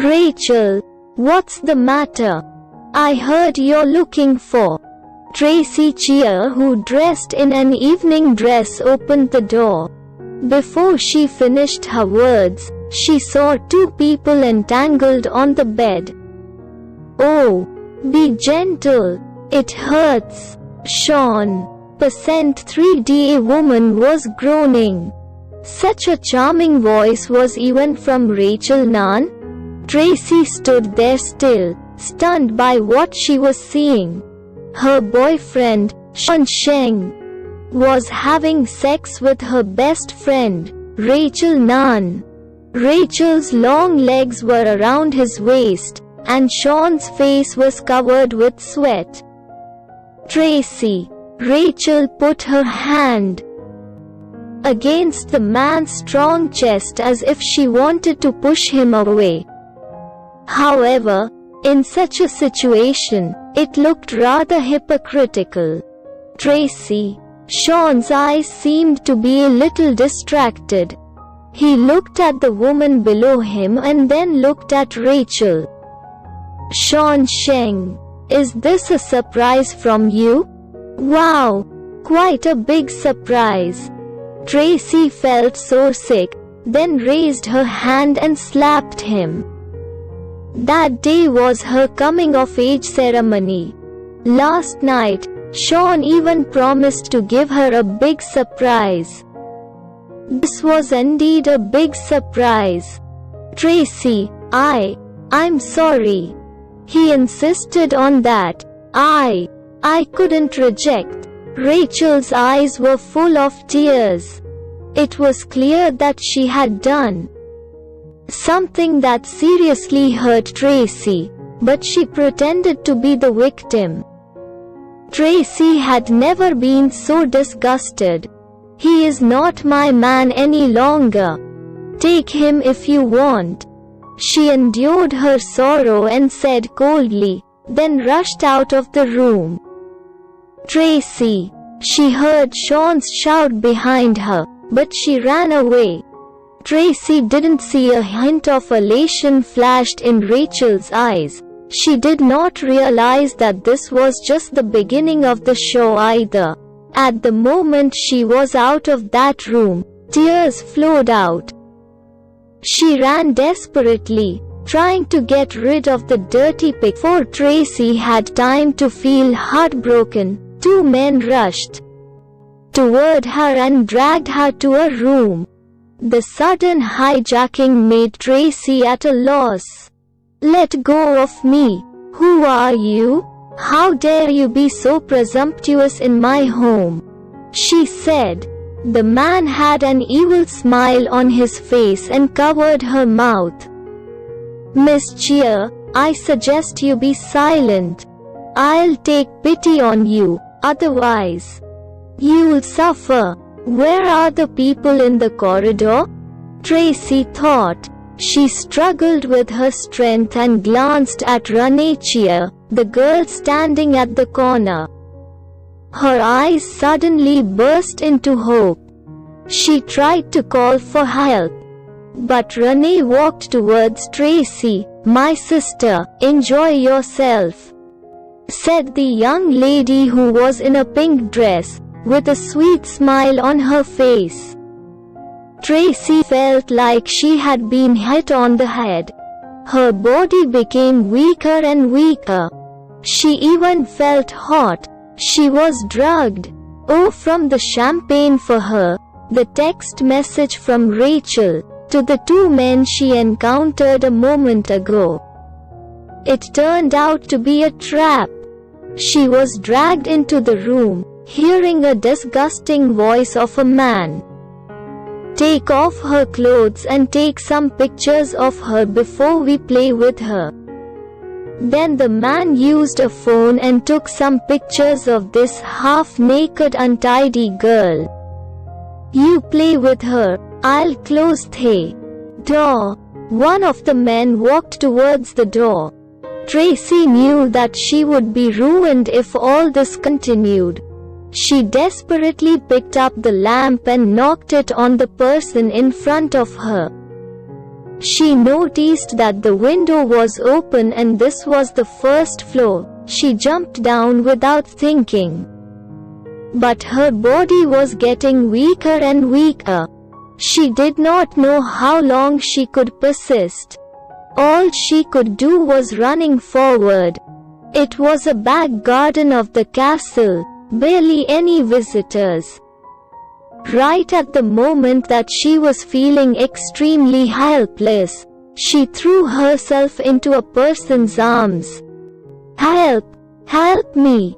Rachel, what's the matter? I heard you're looking for Tracey. Chia, who dressed in an evening dress, opened the door. Before she finished her words, she saw two people entangled on the bed. Oh, be gentle. It hurts. Sean. %3D. A woman was groaning. Such a charming voice was even from Rachel Nan. Tracey stood there still, stunned by what she was seeing. Her boyfriend, Sean Sheng, was having sex with her best friend, Rachel Nan. Rachel's long legs were around his waist, and Sean's face was covered with sweat. Tracey. Rachel put her hand against the man's strong chest as if she wanted to push him away. However, in such a situation, it looked rather hypocritical. Tracey. Sean's eyes seemed to be a little distracted. He looked at the woman below him and then looked at Rachel. Sean Sheng, is this a surprise from you? Wow, quite a big surprise. Tracey felt so sick, then raised her hand and slapped him. That day was her coming-of-age ceremony. Last night, Sean even promised to give her a big surprise. This was indeed a big surprise. Tracey, I'm sorry. He insisted on that. I couldn't reject. Rachel's eyes were full of tears. It was clear that she had done something that seriously hurt Tracey, but she pretended to be the victim. Tracey had never been so disgusted. He is not my man any longer. Take him if you want. She endured her sorrow and said coldly, then rushed out of the room. Tracey. She heard Sean's shout behind her, but she ran away. Tracey didn't see a hint of elation flashed in Rachel's eyes. She did not realize that this was just the beginning of the show either. At the moment she was out of that room, tears flowed out. She ran desperately, trying to get rid of the dirty pic. Before Tracey had time to feel heartbroken, two men rushed toward her and dragged her to a room. The sudden hijacking made Tracey at a loss. Let go of me. Who are you? How dare you be so presumptuous in my home? She said. The man had an evil smile on his face and covered her mouth. Miss Chia, I suggest you be silent. I'll take pity on you, otherwise you'll suffer. Where are the people in the corridor? Tracey thought. She struggled with her strength and glanced at Chia, the girl standing at the corner. Her eyes suddenly burst into hope. She tried to call for help. But Renee walked towards Tracey. My sister, enjoy yourself, said the young lady who was in a pink dress, with a sweet smile on her face. Tracey felt like she had been hit on the head. Her body became weaker and weaker. She even felt hot. She was drugged. Oh, from the champagne for her, the text message from Rachel, to the two men she encountered a moment ago. It turned out to be a trap. She was dragged into the room, hearing a disgusting voice of a man. Take off her clothes and take some pictures of her before we play with her. Then the man used a phone and took some pictures of this half-naked untidy girl. You play with her, I'll close the door. One of the men walked towards the door. Tracey knew that she would be ruined if all this continued. She desperately picked up the lamp and knocked it on the person in front of her. She noticed that the window was open and this was the first floor. She jumped down without thinking. But her body was getting weaker and weaker. She did not know how long she could persist. All she could do was running forward. It was a back garden of the castle, barely any visitors. Right at the moment that she was feeling extremely helpless, she threw herself into a person's arms. "Help! Help me!"